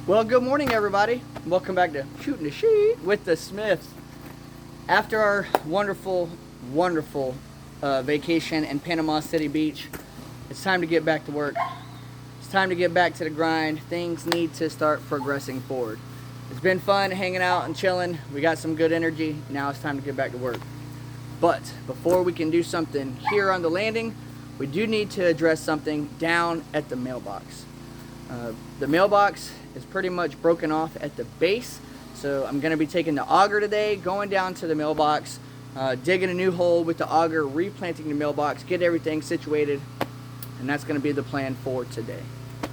Well, good morning, everybody. Welcome back to Shooting the Sheet with the Smiths. After our wonderful vacation in Panama City Beach, it's time to get back to work. It's time to get back to the grind. Things need to start progressing forward. It's been fun hanging out and chilling. We got some good energy. Now it's time to get back to work. But before we can do something here on the landing, we do need to address something down at the mailbox. The mailbox is pretty much broken off at the base, so I'm going to be taking the auger today, going down to the mailbox, digging a new hole with the auger, replanting the mailbox, get everything situated, and that's going to be the plan for today.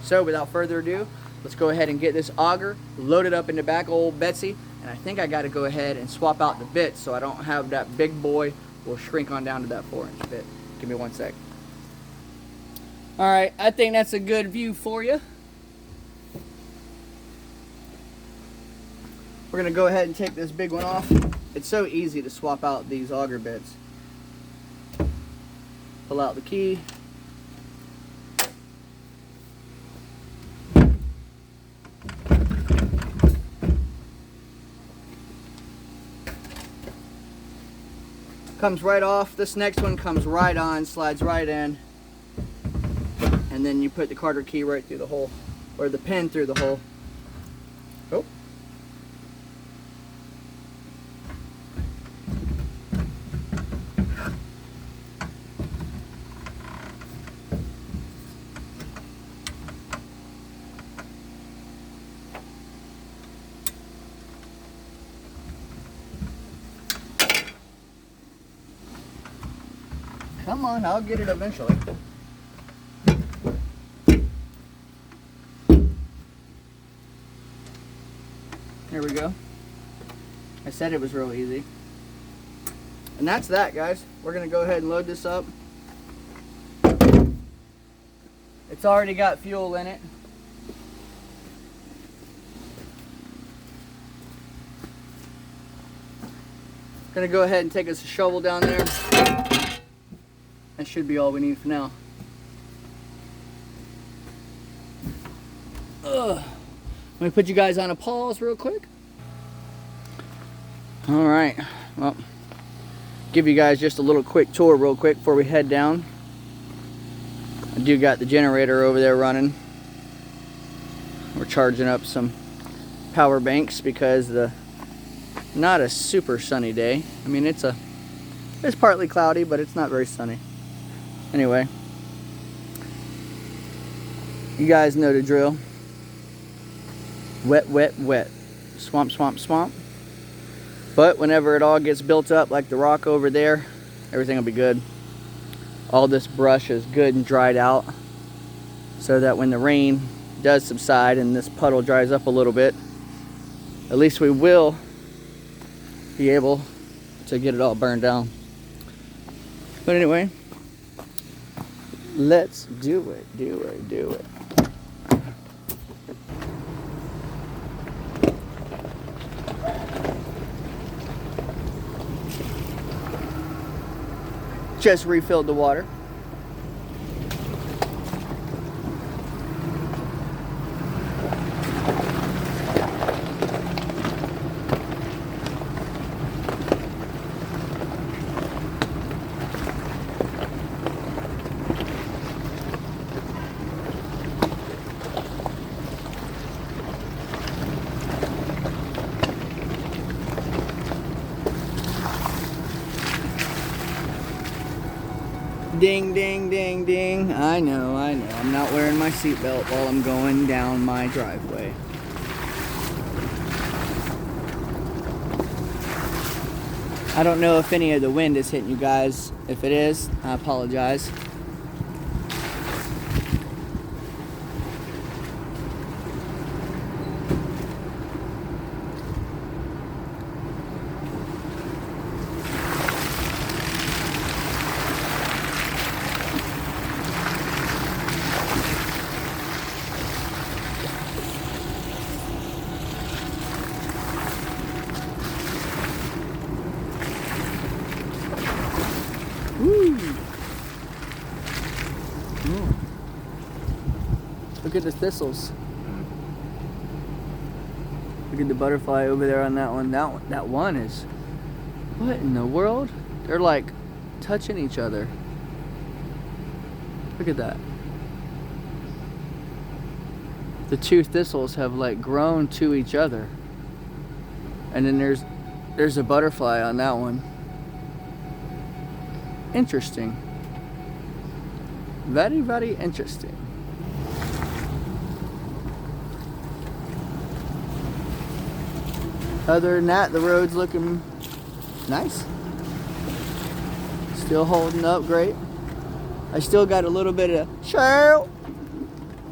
So without further ado, let's go ahead and get this auger loaded up in the back of old Betsy, and I think I got to go ahead and swap out the bit so I don't have that big boy will shrink on down to that 4-inch bit. Give me one sec. Alright, I think that's a good view for you. We're going to go ahead and take this big one off. It's so easy to swap out these auger bits. Pull out the key. Comes right off. This next one comes right on, slides right in. And then you put the Carter key right through the hole, or the pin through the hole. Oh. Come on, I'll get it eventually. There we go. I said it was real easy. And that's that, guys. We're going to go ahead and load this up. It's already got fuel in it. Going to go ahead and take us a shovel down there. That should be all we need for now. Let me put you guys on a pause real quick. Alright, well, give you guys just a little quick tour real quick before we head down. I do got the generator over there running. We're charging up some power banks because not a super sunny day. I mean, it's partly cloudy, but it's not very sunny. Anyway, you guys know the drill. Wet, wet, wet. Swamp, swamp, swamp. But whenever it all gets built up like the rock over there, everything will be good. All this brush is good and dried out, so that when the rain does subside and this puddle dries up a little bit, at least we will be able to get it all burned down. But anyway, let's do it, do it, do it. Just refilled the water. Ding, ding, ding, ding. I know. I'm not wearing my seatbelt while I'm going down my driveway. I don't know if any of the wind is hitting you guys. If it is, I apologize. Woo! Look at the thistles. Look at the butterfly over there on that one. That one is, what in the world? They're like touching each other. Look at that. The two thistles have like grown to each other. And then there's a butterfly on that one. Interesting. Very, very interesting. Other than that, the road's looking nice. Still holding up great. I still got a little bit of shale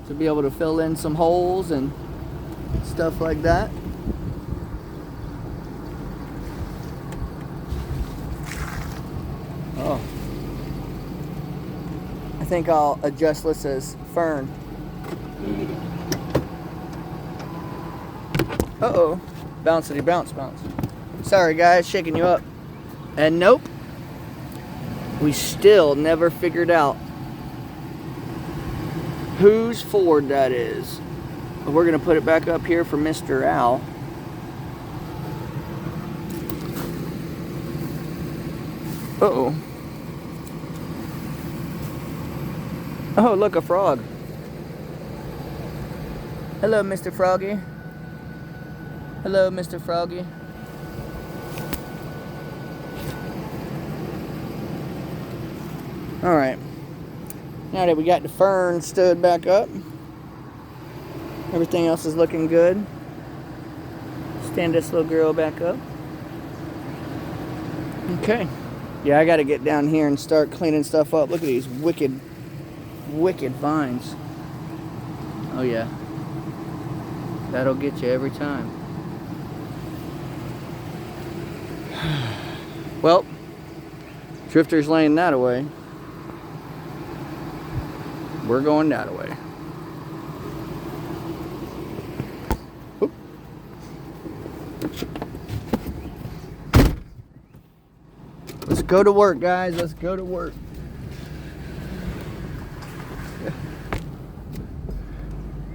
to be able to fill in some holes and stuff like that. Oh. I think I'll adjust Lyssa's fern. Uh-oh. Bouncity bounce bounce. Sorry guys, shaking you up. And nope. We still never figured out whose Ford that is. But we're gonna put it back up here for Mr. Al. Uh-oh. Oh, look, a frog. Hello, Mr. Froggy. Hello, Mr. Froggy. All right. Now that we got the fern stood back up, everything else is looking good. Stand this little girl back up. Okay. Yeah, I got to get down here and start cleaning stuff up. Look at these wicked vines. Oh yeah. That'll get you every time. Well, Drifter's laying that away. We're going that way. Whoop. Let's go to work, guys. Let's go to work.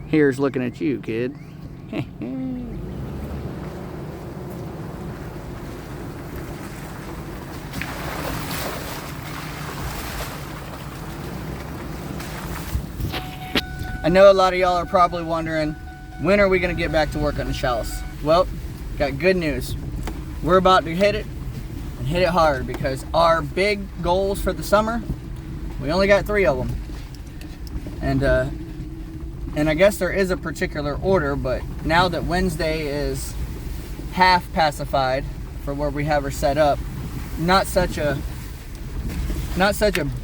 Here's looking at you, kid. I know a lot of y'all are probably wondering, when are we going to get back to work on the shallows? Well, got good news. We're about to hit it, and hit it hard, because our big goals for the summer, we only got 3 of them. And I guess there is a particular order, but now that Wednesday is half pacified for where we have her set up, not such a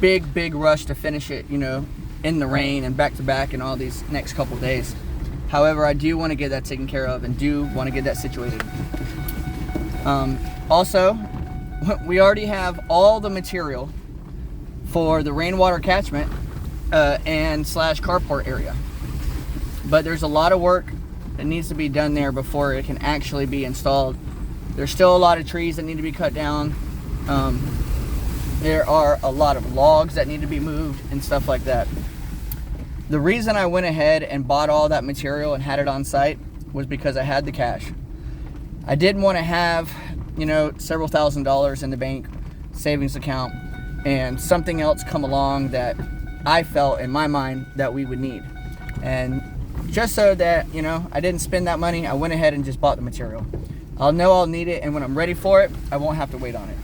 big rush to finish it, you know, in the rain and back to back and all these next couple days. However, I do want to get that taken care of and do want to get that situated. Also, we already have all the material for the rainwater catchment and / carport area. But there's a lot of work that needs to be done there before it can actually be installed. There's still a lot of trees that need to be cut down. There are a lot of logs that need to be moved and stuff like that. The reason I went ahead and bought all that material and had it on site was because I had the cash. I didn't want to have, you know, several $1,000s in the bank savings account and something else come along that I felt in my mind that we would need. And just so that, you know, I didn't spend that money, I went ahead and just bought the material. I'll know I'll need it, and when I'm ready for it, I won't have to wait on it.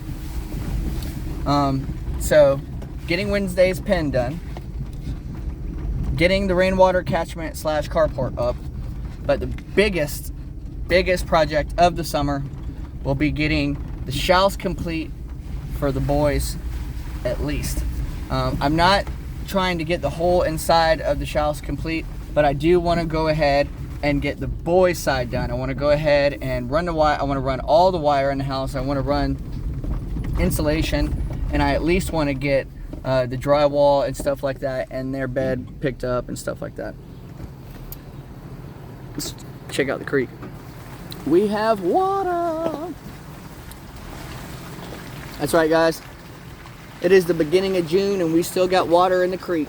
So getting Wednesday's pen done, getting the rainwater catchment / carport up, but the biggest project of the summer will be getting the shallows complete for the boys, at least. I'm not trying to get the whole inside of the shallows complete, but I do want to go ahead and get the boys side done. I want to go ahead and run the wire. I want to run all the wire in the house. I want to run insulation, and I at least want to get the drywall and stuff like that and their bed picked up and stuff like that. Let's check out the creek. We have water. That's right, guys. It is the beginning of June and we still got water in the creek.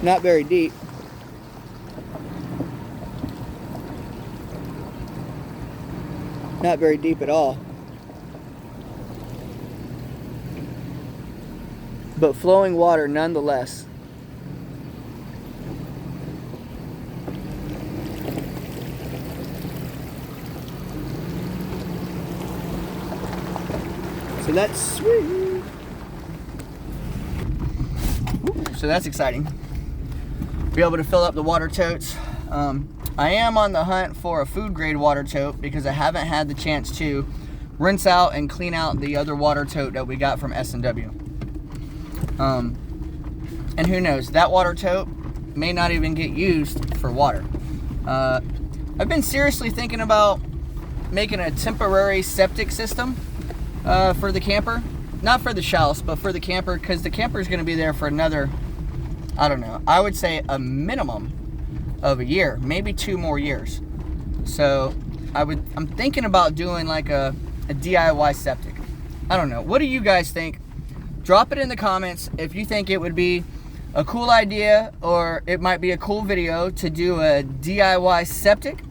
Not very deep. Not very deep at all. But flowing water nonetheless. So that's sweet. So that's exciting. Be able to fill up the water totes. I am on the hunt for a food grade water tote because I haven't had the chance to rinse out and clean out the other water tote that we got from S&W. And who knows, that water tote may not even get used for water. I've been seriously thinking about making a temporary septic system for the camper. Not for the house, but for the camper, because the camper is going to be there for another, I don't know, I would say a minimum of a year, maybe 2 more years. So I'm thinking about doing like a DIY septic. I don't know. What do you guys think? Drop it in the comments if you think it would be a cool idea or it might be a cool video to do a DIY septic.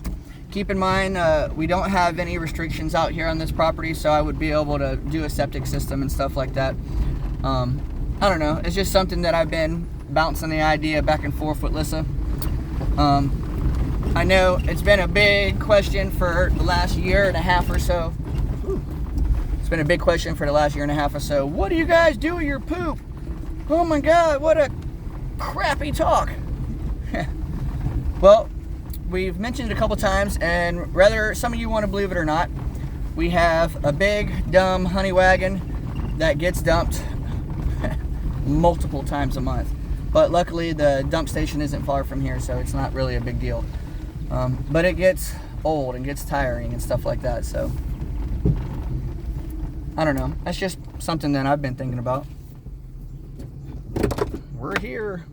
Keep in mind, we don't have any restrictions out here on this property, so I would be able to do a septic system and stuff like that. I don't know. It's just something that I've been bouncing the idea back and forth with Lyssa. I know it's been a big question for the last year and a half or so. It's been a big question for the last year and a half or so. What do you guys do with your poop? Oh my God, what a crappy talk. Well, we've mentioned it a couple times, and whether some of you want to believe it or not, we have a big, dumb honey wagon that gets dumped multiple times a month. But luckily the dump station isn't far from here, so it's not really a big deal. But it gets old and gets tiring and stuff like that, so I don't know. That's just something that I've been thinking about. We're here.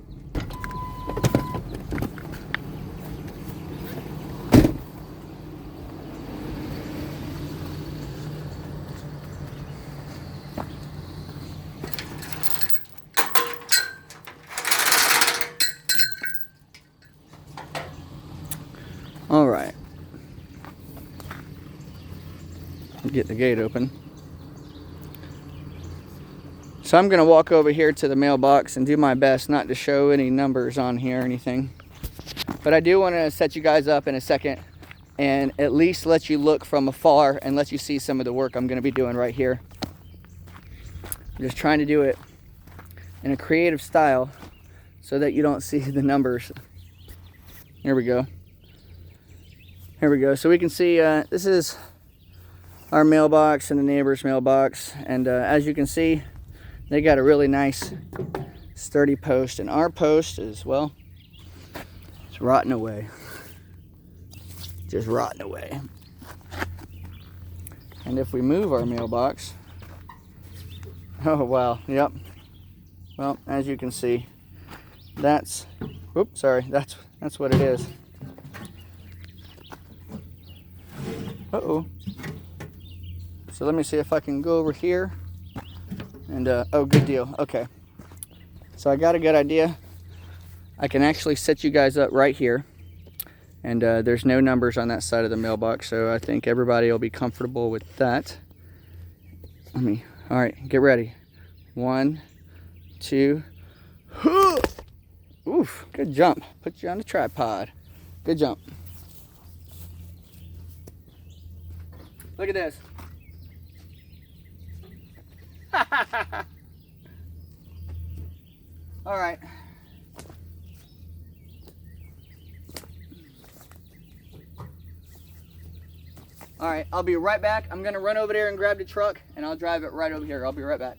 All right. Get the gate open. So I'm going to walk over here to the mailbox and do my best not to show any numbers on here or anything. But I do want to set you guys up in a second and at least let you look from afar and let you see some of the work I'm going to be doing right here. I'm just trying to do it in a creative style so that you don't see the numbers. Here we go. Here we go. So we can see this is our mailbox and the neighbor's mailbox. And as you can see, they got a really nice sturdy post. And our post is, well, it's rotting away. Just rotting away. And if we move our mailbox, oh wow, yep. Well, as you can see, that's, oops, sorry, that's what it is. Uh-oh. So let me see if I can go over here. And, oh, good deal. Okay. So I got a good idea. I can actually set you guys up right here. And there's no numbers on that side of the mailbox. So I think everybody will be comfortable with that. All right, get ready. 1, 2. Oof, good jump. Put you on the tripod. Good jump. Look at this. All right. All right, I'll be right back. I'm gonna run over there and grab the truck and I'll drive it right over here. I'll be right back.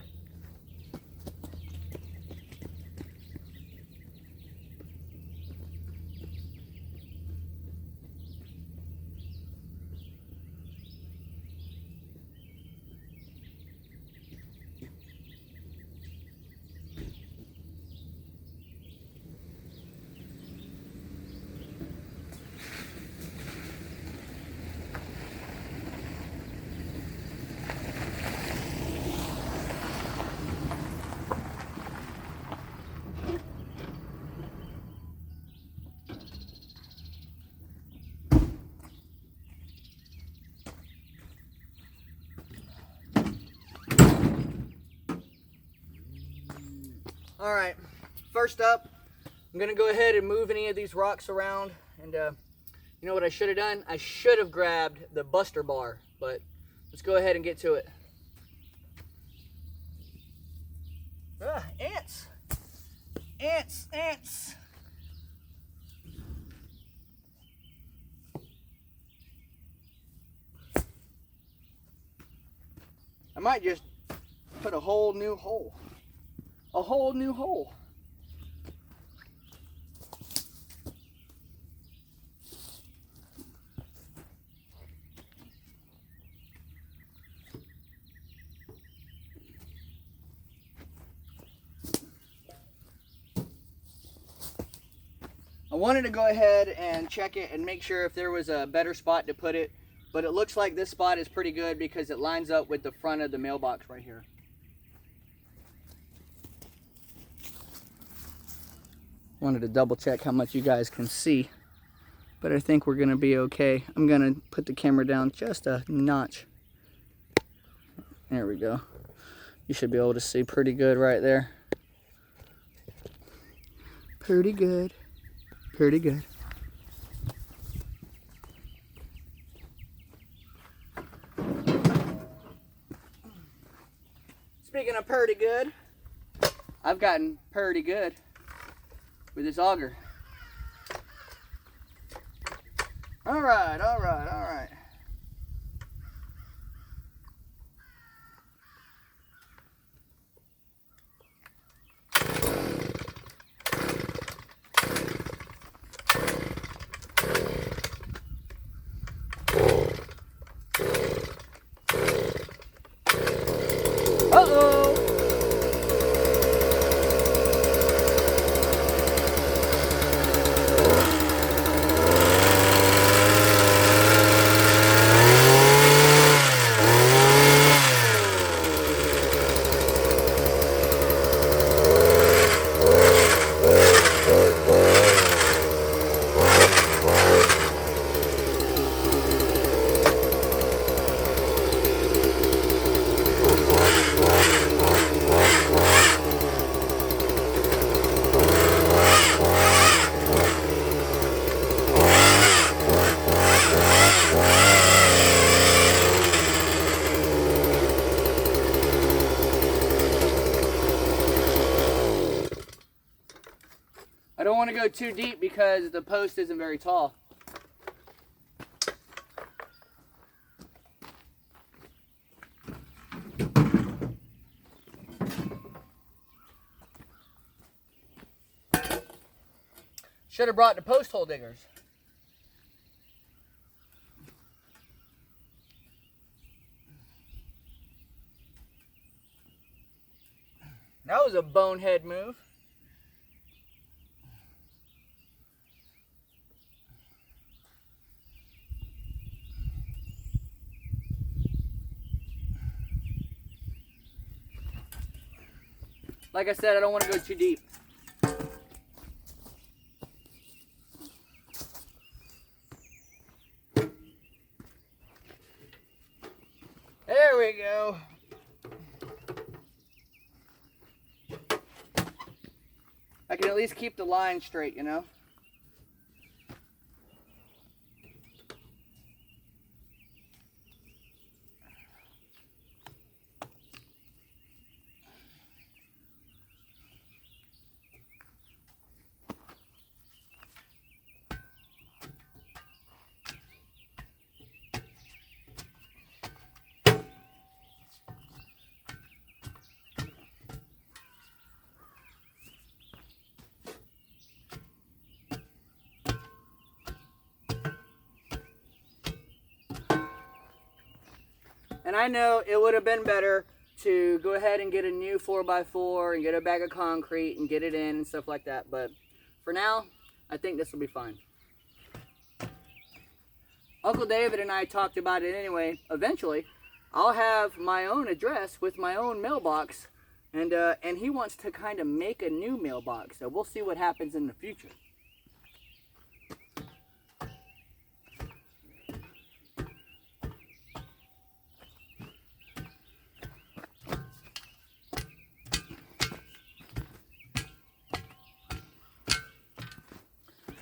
All right, first up, I'm gonna go ahead and move any of these rocks around. And you know what I should have done? I should have grabbed the buster bar, but let's go ahead and get to it. Ants! Ants! Ants! I might just put a whole new hole. A whole new hole. I wanted to go ahead and check it and make sure if there was a better spot to put it, but it looks like this spot is pretty good because it lines up with the front of the mailbox right here. Wanted to double check how much you guys can see, but I think we're gonna be okay. I'm gonna put the camera down just a notch. There we go. You should be able to see pretty good right there. Pretty good. Pretty good. Speaking of pretty good, I've gotten pretty good with this auger. All right, all right, all right. I don't want to go too deep because the post isn't very tall. Should have brought the post hole diggers. That was a bonehead move. Like I said, I don't want to go too deep. There we go. I can at least keep the line straight, you know? And I know it would have been better to go ahead and get a new 4x4 and get a bag of concrete and get it in and stuff like that. But for now, I think this will be fine. Uncle David and I talked about it anyway. Eventually, I'll have my own address with my own mailbox. And he wants to kind of make a new mailbox. So we'll see what happens in the future.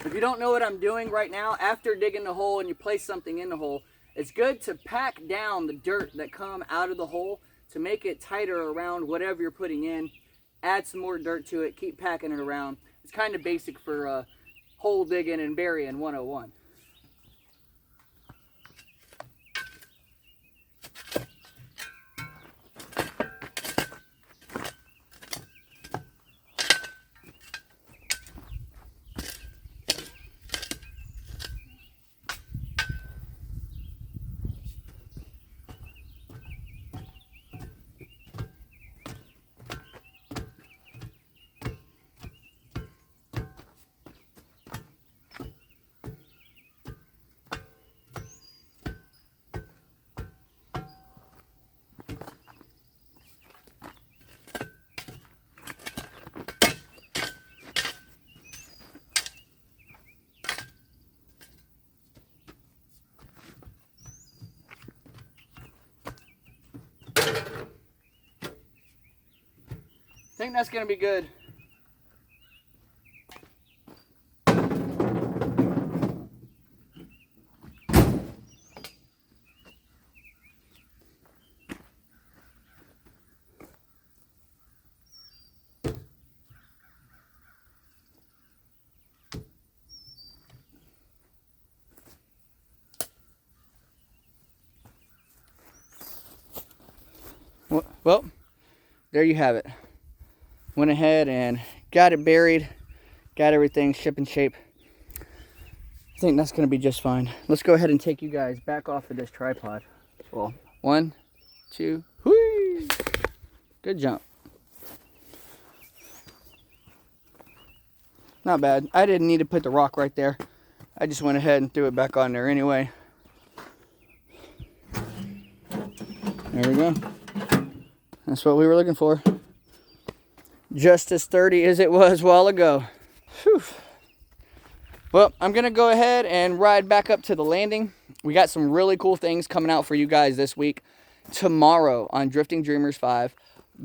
If you don't know what I'm doing right now, after digging the hole and you place something in the hole, it's good to pack down the dirt that come out of the hole to make it tighter around whatever you're putting in. Add some more dirt to it, keep packing it around. It's kind of basic for hole digging and burying 101. I think that's going to be good. Well, there you have it. Went ahead and got it buried, got everything ship and shape. I think that's gonna be just fine. Let's go ahead and take you guys back off of this tripod. Well, 1, 2, whee! Good jump. Not bad. I didn't need to put the rock right there. I just went ahead and threw it back on there anyway. There we go. That's what we were looking for. Just as sturdy as it was a while ago. Whew. Well, I'm gonna go ahead and ride back up to the landing. We got some really cool things coming out for you guys this week. Tomorrow on Drifting Dreamers 5,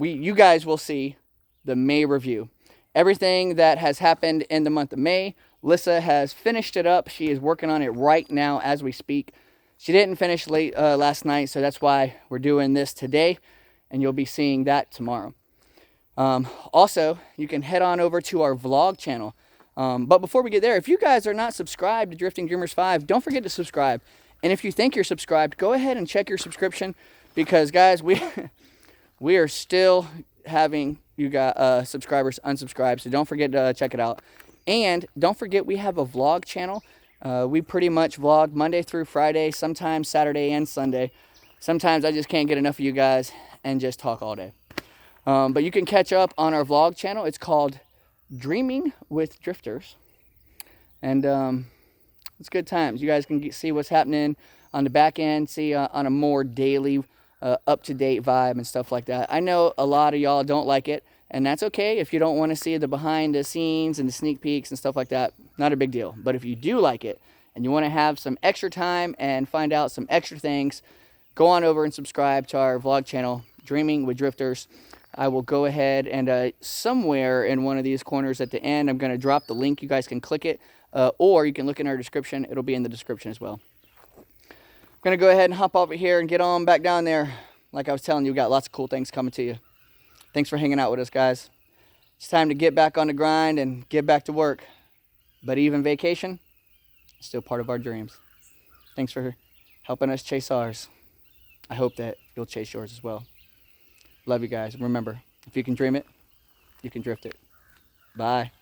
you guys will see the May review. Everything that has happened in the month of May, Lyssa has finished it up. She is working on it right now as we speak. She didn't finish late last night, so that's why we're doing this today, and you'll be seeing that tomorrow. Also, you can head on over to our vlog channel. But before we get there, if you guys are not subscribed to Drifting Dreamers 5, don't forget to subscribe. And if you think you're subscribed, go ahead and check your subscription, because guys, we are still having you got subscribers unsubscribed, so don't forget to check it out. And don't forget, we have a vlog channel. We pretty much vlog Monday through Friday, sometimes Saturday and Sunday. Sometimes I just can't get enough of you guys and just talk all day. But you can catch up on our vlog channel. It's called Dreaming with Drifters. And it's good times. You guys can see what's happening on the back end, see on a more daily, up-to-date vibe and stuff like that. I know a lot of y'all don't like it, and that's okay if you don't want to see the behind the scenes and the sneak peeks and stuff like that. Not a big deal. But if you do like it and you want to have some extra time and find out some extra things, go on over and subscribe to our vlog channel, Dreaming with Drifters. I will go ahead and somewhere in one of these corners at the end, I'm going to drop the link. You guys can click it, or you can look in our description. It'll be in the description as well. I'm going to go ahead and hop over here and get on back down there. Like I was telling you, we got lots of cool things coming to you. Thanks for hanging out with us, guys. It's time to get back on the grind and get back to work. But even vacation is still part of our dreams. Thanks for helping us chase ours. I hope that you'll chase yours as well. Love you guys. Remember, if you can dream it, you can drift it. Bye.